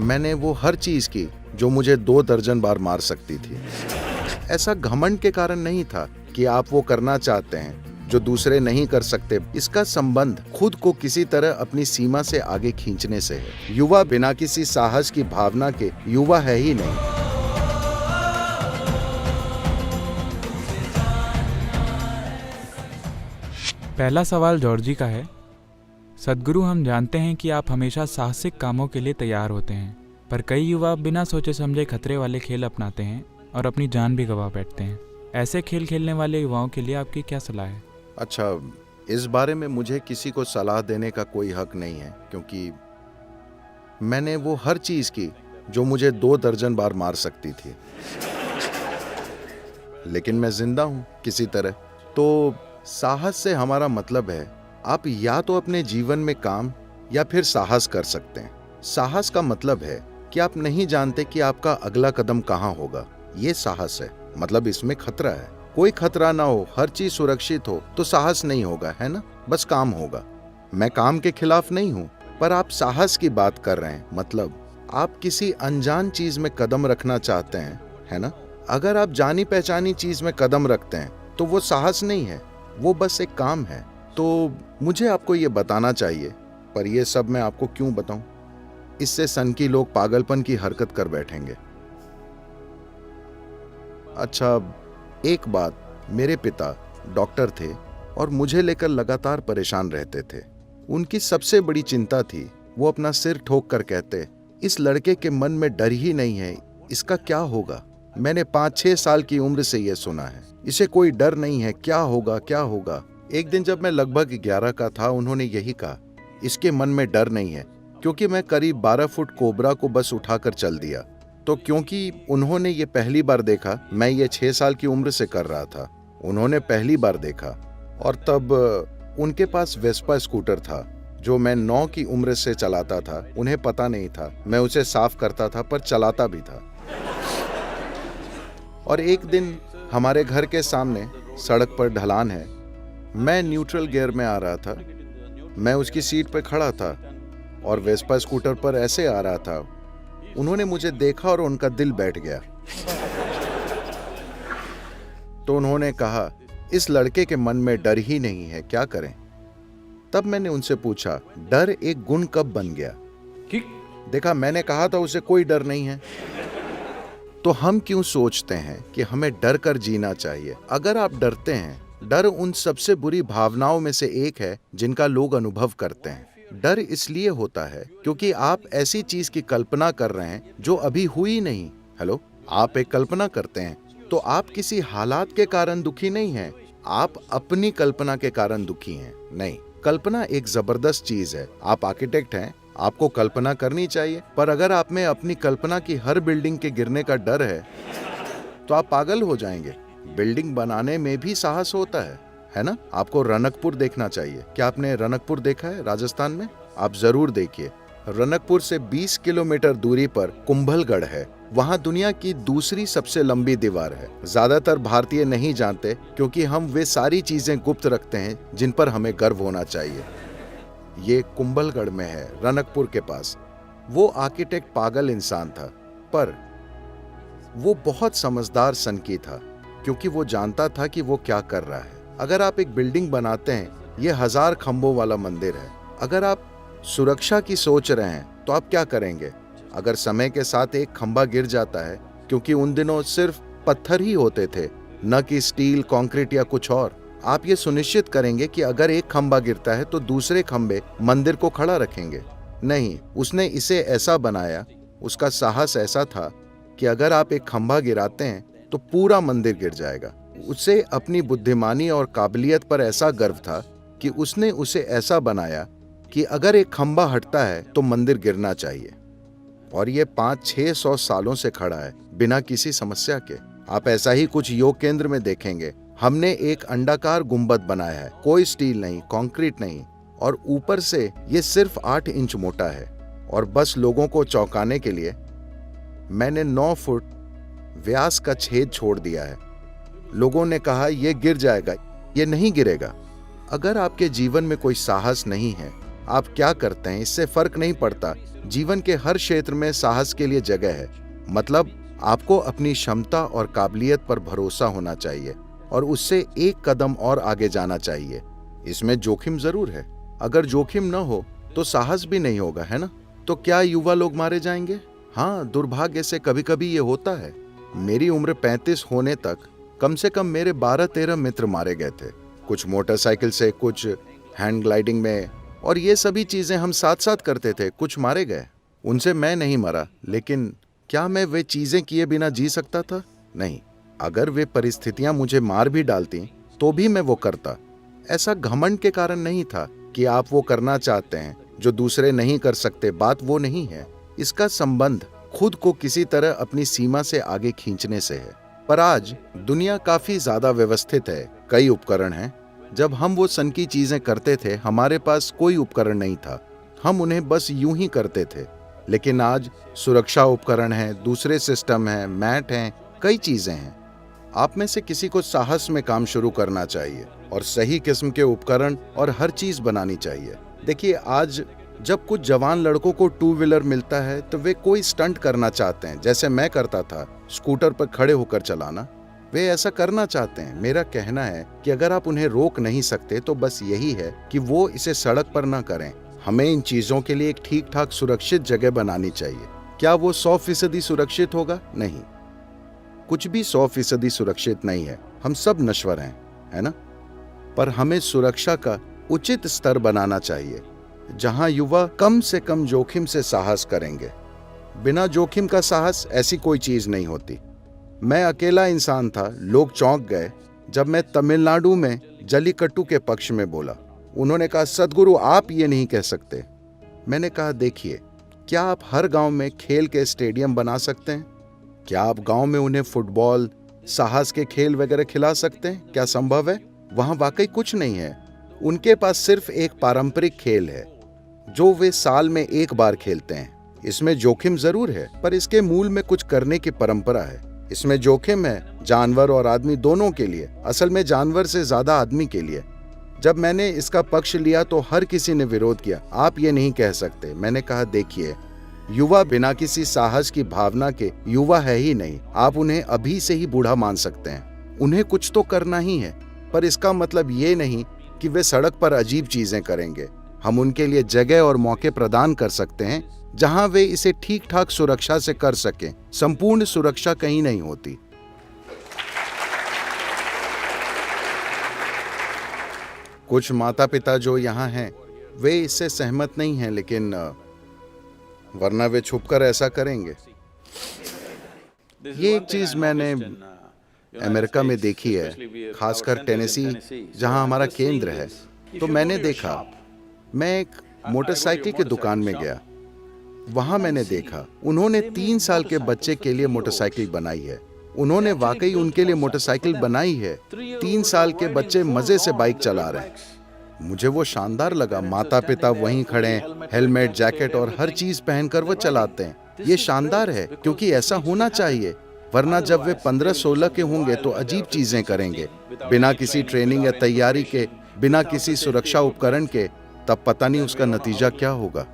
मैंने वो हर चीज की जो मुझे 2 दर्जन बार मार सकती थी। ऐसा घमंड के कारण नहीं था कि आप वो करना चाहते हैं जो दूसरे नहीं कर सकते। इसका संबंध खुद को किसी तरह अपनी सीमा से आगे खींचने से है। युवा बिना किसी साहस की भावना के युवा है ही नहीं। पहला सवाल जॉर्जी का है। सद्गुरु, हम जानते हैं कि आप हमेशा साहसिक कामों के लिए तैयार होते हैं, पर कई युवा बिना सोचे समझे खतरे वाले खेल अपनाते हैं और अपनी जान भी गंवा बैठते हैं। ऐसे खेल खेलने वाले युवाओं के लिए आपकी क्या सलाह है? अच्छा, इस बारे में मुझे किसी को सलाह देने का कोई हक नहीं है, क्योंकि मैंने वो हर चीज की जो मुझे 2 दर्जन बार मार सकती थी, लेकिन मैं जिंदा हूं किसी तरह। तो साहस से हमारा मतलब है आप या तो अपने जीवन में काम या फिर साहस कर सकते हैं। साहस का मतलब है कि आप नहीं जानते कि आपका अगला कदम कहां होगा। ये साहस है, मतलब इसमें खतरा है। कोई खतरा ना हो, हर चीज सुरक्षित हो तो साहस नहीं होगा, है ना? बस काम होगा। मैं काम के खिलाफ नहीं हूं, पर आप साहस की बात कर रहे हैं, मतलब आप किसी अनजान चीज में कदम रखना चाहते हैं, है ना? अगर आप जानी पहचानी चीज में कदम रखते हैं तो वो साहस नहीं है, वो बस एक काम है। तो मुझे आपको ये बताना चाहिए, पर ये सब मैं आपको क्यों बताऊं? इससे सनकी लोग पागलपन की हरकत कर बैठेंगे। अच्छा, एक बात, मेरे पिता डॉक्टर थे और मुझे लेकर लगातार परेशान रहते थे। उनकी सबसे बड़ी चिंता थी, वो अपना सिर ठोक कर कहते, इस लड़के के मन में डर ही नहीं है, इसका क्या होगा? मैंने 5-6 साल की उम्र से यह सुना है, इसे कोई डर नहीं है, क्या होगा क्या होगा। एक दिन जब मैं लगभग 11 का था, उन्होंने यही कहा, इसके मन में डर नहीं है, क्योंकि मैं करीब 12 फुट कोबरा को बस उठाकर चल दिया। तो क्योंकि उन्होंने ये पहली बार देखा, मैं ये 6 साल की उम्र से कर रहा था, उन्होंने पहली बार देखा, और तब उनके पास वेस्पा स्कूटर था जो मैं 9 की उम्र से चलाता था। उन्हें पता नहीं था, मैं उसे साफ करता था पर चलाता भी था। और एक दिन हमारे घर के सामने सड़क पर ढलान है, मैं न्यूट्रल गियर में आ रहा था, मैं उसकी सीट पर खड़ा था और वेस्पा स्कूटर पर ऐसे आ रहा था। उन्होंने मुझे देखा और उनका दिल बैठ गया। तो उन्होंने कहा, इस लड़के के मन में डर ही नहीं है, क्या करें? तब मैंने उनसे पूछा, डर एक गुण कब बन गया? ठीक। देखा, मैंने कहा था उसे कोई डर नहीं है। तो हम क्यों सोचते हैं कि हमें डर कर जीना चाहिए? अगर आप डरते हैं, डर उन सबसे बुरी भावनाओं में से एक है जिनका लोग अनुभव करते हैं। डर इसलिए होता है क्योंकि आप ऐसी चीज की कल्पना कर रहे हैं जो अभी हुई नहीं। हेलो, आप एक कल्पना करते हैं तो आप किसी हालात के कारण दुखी नहीं हैं, आप अपनी कल्पना के कारण दुखी हैं। नहीं, कल्पना एक जबरदस्त चीज है। आप आर्किटेक्ट हैं, आपको कल्पना करनी चाहिए, पर अगर आप में अपनी कल्पना की हर बिल्डिंग के गिरने का डर है तो आप पागल हो जाएंगे। बिल्डिंग बनाने में भी साहस होता है ना? आपको रनकपुर देखना चाहिए। क्या आपने रनकपुर देखा है राजस्थान में? आप जरूर देखिए। रनकपुर से 20 किलोमीटर दूरी पर कुंभलगढ़ है, वहां दुनिया की दूसरी सबसे लंबी दीवार है। ज्यादातर भारतीय नहीं जानते क्योंकि हम वे सारी चीजें गुप्त रखते हैं जिन पर हमें गर्व होना चाहिए। ये कुंभलगढ़ में है, रनकपुर के पास। वो आर्किटेक्ट पागल इंसान था, पर वो बहुत समझदार सनकी था, क्योंकि वो जानता था कि वो क्या कर रहा है। अगर आप एक बिल्डिंग बनाते हैं, ये 1000 खंभों वाला मंदिर है। अगर आप सुरक्षा की सोच रहे हैं तो आप क्या करेंगे? अगर समय के साथ एक खंभा गिर जाता है, क्योंकि उन दिनों सिर्फ पत्थर ही होते थे, न कि स्टील, कंक्रीट या कुछ और, आप ये सुनिश्चित करेंगे कि अगर एक खंभा गिरता है तो दूसरे खंभे मंदिर को खड़ा रखेंगे? नहीं, उसने इसे ऐसा बनाया, उसका साहस ऐसा था कि अगर आप एक खंभा गिराते हैं तो पूरा मंदिर गिर जाएगा। उसे अपनी बुद्धिमानी और काबिलियत पर ऐसा गर्व था कि उसने उसे ऐसा बनाया कि अगर एक खंभा हटता है तो मंदिर गिरना चाहिए। और ये 500-600 सालों से खड़ा है बिना किसी समस्या के। आप ऐसा ही कुछ योग केंद्र में देखेंगे। हमने एक अंडाकार गुंबद बनाया है, कोई स्टील नहीं, कंक्रीट नहीं, और ऊपर से ये सिर्फ 8 इंच मोटा है। और बस लोगों को चौंकाने के लिए मैंने 9 फुट व्यास का छेद छोड़ दिया है। लोगों ने कहा ये गिर जाएगा, ये नहीं गिरेगा। अगर आपके जीवन में कोई साहस नहीं है आप क्या करते हैं इससे फर्क नहीं पड़ता। जीवन के हर क्षेत्र में साहस के लिए जगह है। मतलब आपको अपनी क्षमता और काबिलियत पर भरोसा होना चाहिए और उससे एक कदम और आगे जाना चाहिए। इसमें जोखिम जरूर है। अगर जोखिम न हो तो साहस भी नहीं होगा, है ना? तो क्या युवा लोग मारे जाएंगे? हाँ, दुर्भाग्य से कभी कभी ये होता है। मेरी उम्र 35 होने तक कम से कम मेरे 12-13 मित्र मारे गए थे। कुछ मोटरसाइकिल से, कुछ हैंड ग्लाइडिंग में, और ये सभी चीजें हम साथ साथ करते थे। कुछ मारे गए, उनसे मैं नहीं मरा, लेकिन क्या मैं वे चीजें किए बिना जी सकता था? नहीं। अगर वे परिस्थितियां मुझे मार भी डालती तो भी मैं वो करता। ऐसा घमंड के कारण नहीं था कि आप वो करना चाहते हैं जो दूसरे नहीं कर सकते। बात वो नहीं है। इसका संबंध खुद को किसी तरह अपनी सीमा से आगे खींचने से है। पर आज दुनिया काफी ज्यादा व्यवस्थित है, कई उपकरण हैं। जब हम वो सनकी चीजें करते थे हमारे पास कोई उपकरण नहीं था, हम उन्हें बस यूं ही करते थे। लेकिन आज सुरक्षा उपकरण हैं, दूसरे सिस्टम हैं, मैट हैं, कई चीजें हैं। आप में से किसी को साहस में काम शुरू करना चाहिए और सही किस्म के उपकरण और हर चीज बनानी चाहिए। देखिए, आज जब कुछ जवान लड़कों को 2 व्हीलर मिलता है तो वे कोई स्टंट करना चाहते हैं, जैसे मैं करता था, स्कूटर पर खड़े होकर चलाना। वे ऐसा करना चाहते हैं। मेरा कहना है कि अगर आप उन्हें रोक नहीं सकते तो बस यही है कि वो इसे सड़क पर ना करें। हमें इन चीजों के लिए एक ठीक ठाक सुरक्षित जगह बनानी चाहिए। क्या वो 100% सुरक्षित होगा? नहीं, कुछ भी 100% सुरक्षित नहीं है। हम सब नश्वर हैं, है ना? पर हमें सुरक्षा का उचित स्तर बनाना चाहिए जहां युवा कम से कम जोखिम से साहस करेंगे। बिना जोखिम का साहस ऐसी कोई चीज नहीं होती। मैं अकेला इंसान था। लोग चौंक गए जब मैं तमिलनाडु में जल्लीकट्टू के पक्ष में बोला। उन्होंने कहा, सदगुरु आप ये नहीं कह सकते। मैंने कहा, देखिए, क्या आप हर गांव में खेल के स्टेडियम बना सकते हैं? क्या आप गांव में उन्हें फुटबॉल, साहस के खेल वगैरह खिला सकते हैं? क्या संभव है? वहां वाकई कुछ नहीं है। उनके पास सिर्फ एक पारंपरिक खेल है जो वे साल में एक बार खेलते हैं। इसमें जोखिम जरूर है, पर इसके मूल में कुछ करने की परंपरा है। इसमें जोखिम है जानवर और आदमी दोनों के लिए, असल में जानवर से ज्यादा आदमी के लिए। जब मैंने इसका पक्ष लिया तो हर किसी ने विरोध किया। आप ये नहीं कह सकते। मैंने कहा, देखिए, युवा बिना किसी साहस की भावना के युवा है ही नहीं। आप उन्हें अभी से ही बूढ़ा मान सकते हैं। उन्हें कुछ तो करना ही है, पर इसका मतलब ये नहीं कि वे सड़क पर अजीब चीजें करेंगे। हम उनके लिए जगह और मौके प्रदान कर सकते हैं जहां वे इसे ठीक ठाक सुरक्षा से कर सकें। संपूर्ण सुरक्षा कहीं नहीं होती। कुछ माता पिता जो यहाँ हैं वे इससे सहमत नहीं हैं, लेकिन वरना वे छुपकर ऐसा करेंगे। ये एक चीज मैंने अमेरिका में देखी है, खासकर टेनेसी जहां हमारा केंद्र है। तो मैंने देखा, मैं एक मोटरसाइकिल की दुकान में गया। वहां मैंने देखा उन्होंने 3 साल के बच्चे के लिए मोटरसाइकिल बनाई है। उन्होंने वाकई उनके लिए मोटरसाइकिल बनाई है। 3 साल के बच्चे मजे से बाइक चला रहे हैं। मुझे वो शानदार लगा। माता पिता वहीं खड़े हैं, हेलमेट, जैकेट और हर चीज पहनकर वो चलाते हैं। ये शानदार है, क्योंकि ऐसा होना चाहिए। वरना जब वे 15-16 के होंगे तो अजीब चीजें करेंगे, बिना किसी ट्रेनिंग या तैयारी के, बिना किसी सुरक्षा उपकरण के। तब पता नहीं उसका नतीजा क्या होगा।